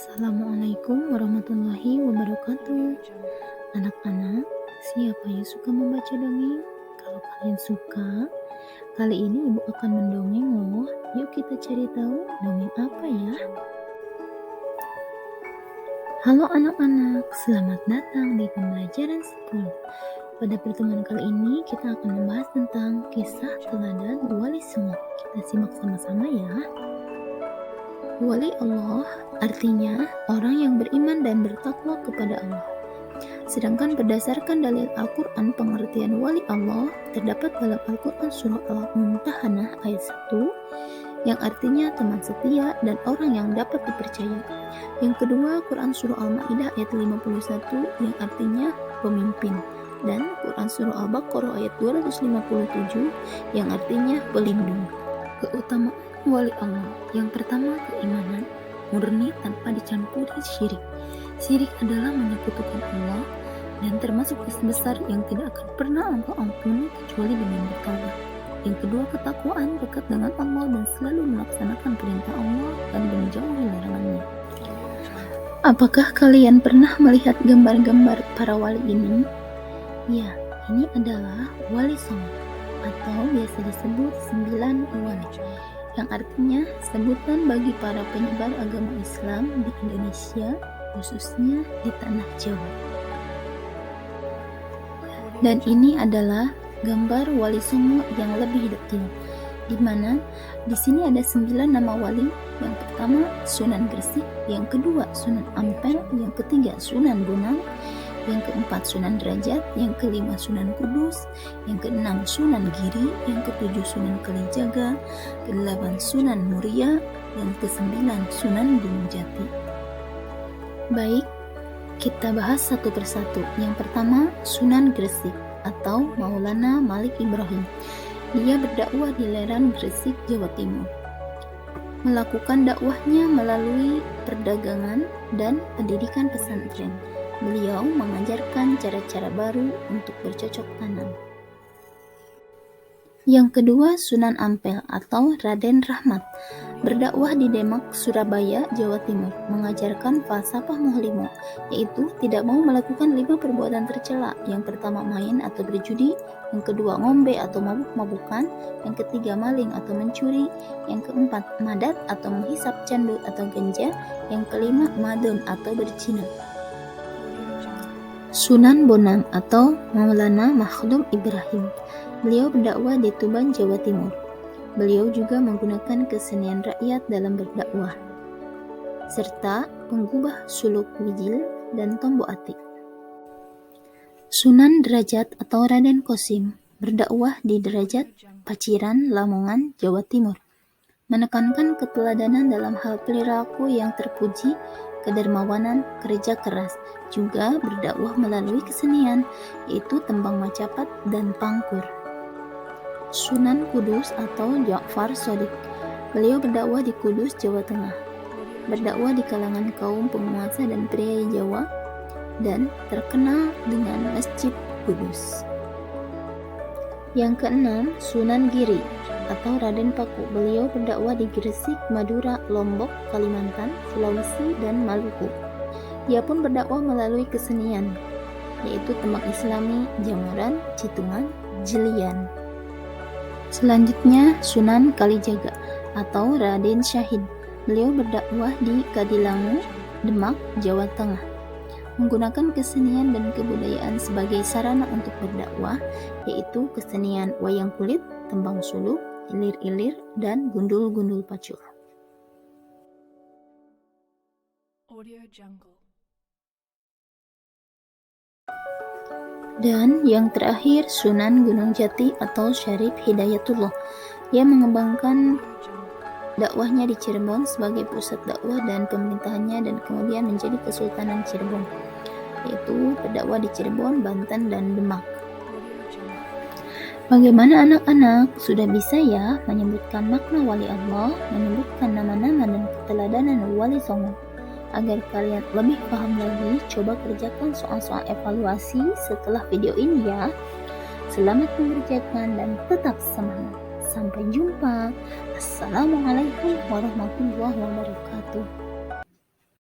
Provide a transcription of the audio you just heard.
Assalamualaikum warahmatullahi wabarakatuh. Anak-anak, siapa yang suka membaca dongeng? Kalau kalian suka, kali ini ibu akan mendongeng loh. Yuk kita cari tahu dongeng apa ya. Halo anak-anak, selamat datang di pembelajaran 10. Pada pertemuan kali ini kita akan membahas tentang kisah teladan Wali Songo. Kita simak sama-sama ya. Wali Allah artinya orang yang beriman dan bertakwa kepada Allah. Sedangkan berdasarkan dalil Al-Quran, pengertian wali Allah terdapat dalam Al-Quran surah Al-Mumtahanah ayat 1 yang artinya teman setia dan orang yang dapat dipercaya. Yang kedua, Quran surah Al-Maidah ayat 51 yang artinya pemimpin, dan Quran surah Al-Baqarah ayat 257 yang artinya pelindung. Keutamaan wali Allah. Yang pertama, keimanan murni tanpa dicampuri syirik. Syirik adalah menyekutukan Allah dan termasuk dosa besar yang tidak akan pernah Allah ampuni kecuali dengan bertaubat. Yang kedua, ketakwaan dekat dengan Allah dan selalu melaksanakan perintah Allah dan menjauhi larangannya. Apakah kalian pernah melihat gambar-gambar para wali ini? Ya, ini adalah Wali Songo atau biasa disebut 9 wali, yang artinya sebutan bagi para penyebar agama Islam di Indonesia, khususnya di tanah Jawa. Dan ini adalah gambar Wali Songo yang lebih detail, di mana di sini ada 9 nama wali. Yang pertama Sunan Gresik, yang kedua Sunan Ampel, yang ketiga Sunan Bonang, yang keempat Sunan Derajat, yang kelima Sunan Kudus, yang keenam Sunan Giri, yang ketujuh Sunan Kalijaga, kedelapan Sunan Muria, dan kesembilan Sunan Gunung Jati. Baik, kita bahas satu persatu. Yang pertama Sunan Gresik atau Maulana Malik Ibrahim. Dia berdakwah di lereng Gresik, Jawa Timur. Melakukan dakwahnya melalui perdagangan dan pendidikan pesantren. Beliau mengajarkan cara-cara baru untuk bercocok tanam. Yang kedua, Sunan Ampel atau Raden Rahmat, berdakwah di Demak, Surabaya, Jawa Timur, mengajarkan falsafah muhlimo, yaitu tidak mau melakukan 5 perbuatan tercela. Yang pertama, main atau berjudi, yang kedua, ngombe atau mabuk-mabukan, yang ketiga, maling atau mencuri, yang keempat, madat atau menghisap candu atau ganja, yang kelima, madon atau berzina. Sunan Bonang atau Maulana Makhdum Ibrahim. Beliau berdakwah di Tuban, Jawa Timur. Beliau juga menggunakan kesenian rakyat dalam berdakwah, serta penggubah suluk wijil dan tombo atik. Sunan Derajat atau Raden Kosim berdakwah di Derajat, Paciran, Lamongan, Jawa Timur. Menekankan keteladanan dalam hal perilaku yang terpuji, kedermawanan, kerja keras. Juga berdakwah melalui kesenian, yaitu tembang macapat dan pangkur. Sunan Kudus atau Ja'far Shadiq. Beliau berdakwah di Kudus, Jawa Tengah. Berdakwah di kalangan kaum penguasa dan pria Jawa dan terkenal dengan Masjid Kudus. Yang keenam, Sunan Giri atau Raden Paku. Beliau berdakwah di Gresik, Madura, Lombok, Kalimantan, Sulawesi, dan Maluku. Dia pun berdakwah melalui kesenian, yaitu tembang Islami, jamuran, citungan, jelian. Selanjutnya, Sunan Kalijaga atau Raden Syahid. Beliau berdakwah di Kadilangu, Demak, Jawa Tengah, menggunakan kesenian dan kebudayaan sebagai sarana untuk berdakwah, yaitu kesenian wayang kulit, tembang suluk, ilir-ilir, dan gundul-gundul pacul. Audio Jungle. Dan yang terakhir, Sunan Gunung Jati atau Syarif Hidayatullah. Ia mengembangkan dakwahnya di Cirebon sebagai pusat dakwah dan pemerintahannya, dan kemudian menjadi Kesultanan Cirebon, yaitu berdakwah di Cirebon, Banten, dan Demak. Bagaimana anak-anak? Sudah bisa ya menyebutkan makna wali Allah, menyebutkan nama-nama dan keteladanan Wali Songo? Agar kalian lebih paham lagi, coba kerjakan soal-soal evaluasi setelah video ini ya. Selamat mengerjakan dan tetap semangat. Sampai jumpa. Assalamualaikum warahmatullahi wabarakatuh.